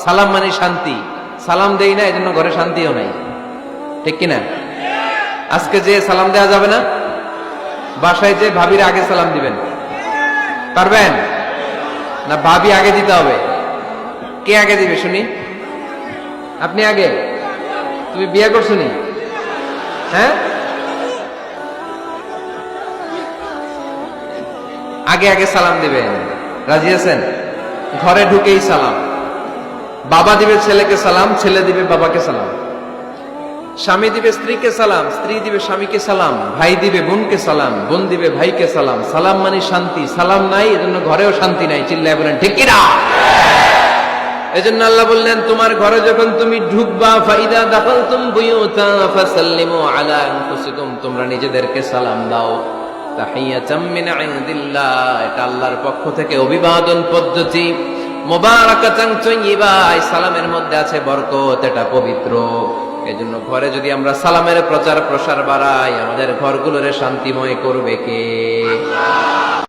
সালাম মানে শান্তি, সালাম দেই না এজন্য ঘরে শান্তিও নাই, ঠিক কিনা? আজকে যে সালাম দেওয়া যাবে না, বাসায় যে ভাবির আগে সালাম দিবেন, পারবেন না? ভাবি আগে দিতে হবে? কে আগে দিবে শুনি? আপনি আগে? তুমি বিয়ে করছো নি? হ্যাঁ, আগে আগে সালাম দিবেন। রাজি আছেন? ঘরে ঢুকেই সালাম। বাবা দিবে ছেলেকে সালাম, ছেলে দিবে বাবাকে সালাম, স্বামী দিবে স্ত্রীকে সালাম, স্ত্রী দিবে স্বামীকে সালাম, ভাই দিবে বোনকে সালাম, বোন দিবে ভাইকে সালাম। সালাম মানে শান্তি, সালাম নাই এজন্য ঘরেও শান্তি নাই। চিল্লায় বলেন ঠিক কিনা? এজন্য আল্লাহ বললেন, তোমার ঘরে যখন তুমি ঢুকবা, ফাইদা দাখালতুম বুয়ুতা ফাসাল্লিমু আলা আনফুসিকুম, তোমরা নিজেদেরকে সালাম দাও। তাহিয়াতাম মিন ইনদিল্লাহ, এটা আল্লাহর পক্ষ থেকে অভিবাদন পদ্ধতি। মুবারাকাতান তাইয়্যিবা, এই সালামের মধ্যে আছে বরকত, এটা পবিত্র। এজন্য ঘরে যদি আমরা সালামের প্রচার প্রসার বাড়াই, আমাদের ঘরগুলোরে শান্তিময় করবে কে?